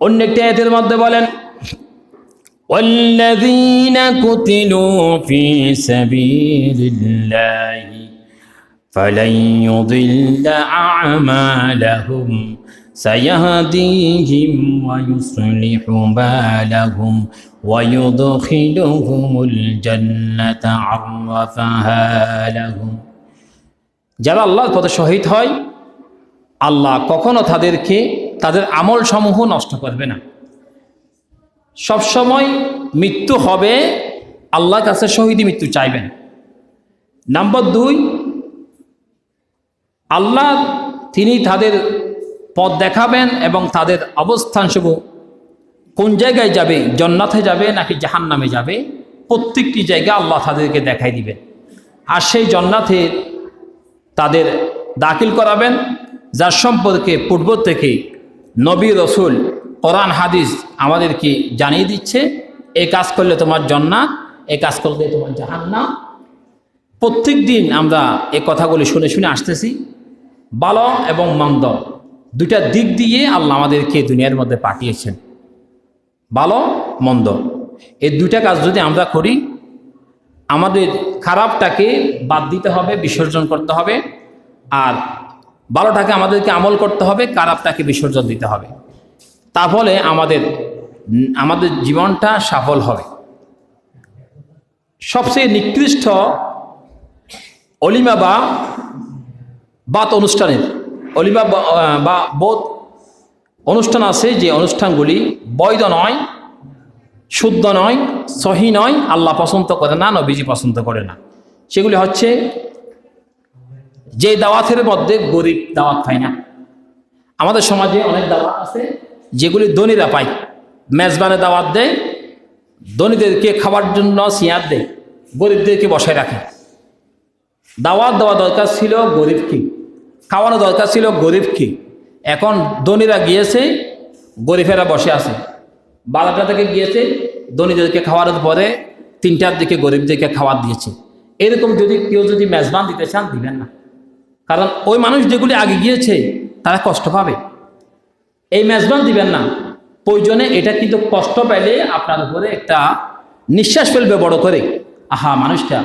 অন্য একটি আয়াতের মধ্যে বলেন, والذين قتلوا في سبيل الله فلن يضل أعمالهم سيهديهم ويصلح بالهم ويدخلهم الجنة عرفها لهم। যারা আল্লাহর পথে শহীদ হয়, আল্লাহ কখনো তাদেরকে তাদের আমল সমূহ নষ্ট করবে না। সবসময় মৃত্যু হবে, আল্লাহর কাছে শহীদি মৃত্যু চাইবেন। নাম্বার 2, আল্লাহ তিনি তাদের পথ দেখাবেন এবং তাদের অবস্থান শুভ কোন জায়গায় যাবে, জান্নাতে যাবে নাকি জাহান্নামে যাবে, প্রত্যেকটি জায়গা আল্লাহ তাদেরকে দেখাই দিবেন। আর সেই জান্নাতে তাদের দাখিল করাবেন, যার সম্পর্কে পূর্ব থেকে নবী রসুল কোরআন হাদিস আমাদেরকে জানিয়ে দিচ্ছে, এই কাজ করলে তোমার জান্নাত, এই কাজ করলে তোমার জাহান্নাম। প্রত্যেক দিন আমরা এই কথাগুলি শুনে শুনে আসতেছি। ভালো এবং মন্দ দুইটা দিক দিয়ে আল্লাহ আমাদেরকে দুনিয়ার মধ্যে পাঠিয়েছেন। ভালো মন্দ এই দুইটা কাজ যদি আমরা করি, আমাদের খারাপটাকে বাদ দিতে হবে, বিসর্জন করতে হবে, আর ভালোটাকে আমাদেরকে আমল করতে হবে, খারাপটাকে বিসর্জন দিতে হবে। তা ফলে আমাদের জীবনটা সফল হবে। সবচেয়ে নিকৃষ্ট অলিমা বা বাত অনুষ্ঠানের অলিমা বা বোধ অনুষ্ঠান আছে, যে অনুষ্ঠানগুলি বৈধ নয়, শুদ্ধ নয়, সহি নয়, আল্লাহ পছন্দ করে না, নবীজি পছন্দ করে না। সেগুলি হচ্ছে যে দাওয়াতের মধ্যে গরিব দাওয়াত পায় না। আমাদের সমাজে অনেক দাওয়াত আছে যেগুলি ধনীরা পায়, মেজবানে দাওয়াত দেয়, ধনীদেরকে খাবার জন্য সিয়ার দেয়, গরিবদেরকে বসায় রাখে। দাওয়াত দেওয়া দরকার ছিল গরিবকে, খাওয়ানো দরকার ছিল গরিবকে। এখন ধনীরা গিয়েছে, গরিবেরা বসে আছে। 12টা থেকে গিয়েছে, ধনীদেরকে খাওয়ানোর পরে 3টার দিকে গরিবদেরকে খাবার দিয়েছে। এরকম যদি কেউ মেজবান দিতে চান, দিবেন না। কারণ ওই মানুষ যেগুলি আগে গিয়েছে তারা কষ্ট পাবে, এই মেজবান দিবেন না। প্রয়োজনে এটা কিন্তু কষ্ট পেলে আপনার উপরে একটা নিঃশ্বাস ফেলবে বড় করে, আহা মানুষটা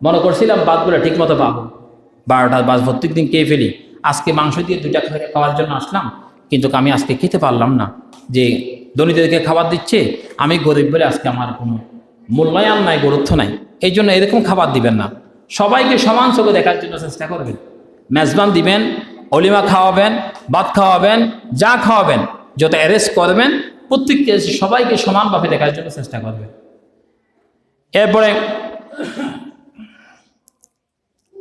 মনে করছিলাম ভাতগুলো ঠিক মতো পাবো, 12টার ভাত প্রত্যেক দিন খেয়ে ফেলি, আজকে মাংস দিয়ে 2টা খাওয়ার জন্য আসলাম, কিন্তু আমি আজকে খেতে পারলাম না। যে ধনীদেরকে খাবার দিচ্ছে, আমি গরিব বলে আজকে আমার কোনো মূল্যায়ন নাই, গুরুত্ব নাই। এই জন্য এরকম খাবার দিবেন না। সবাইকে সমান চোখে দেখার জন্য চেষ্টা করবেন। মেজবান দিবেন, অলিমা খাওয়াবেন, ভাত খাওয়াবেন, যা খাওয়াবেন, যত অ্যারেঞ্জ করবেন, প্রত্যেককে সবাইকে সমানভাবে দেখার জন্য চেষ্টা করবেন। এরপরে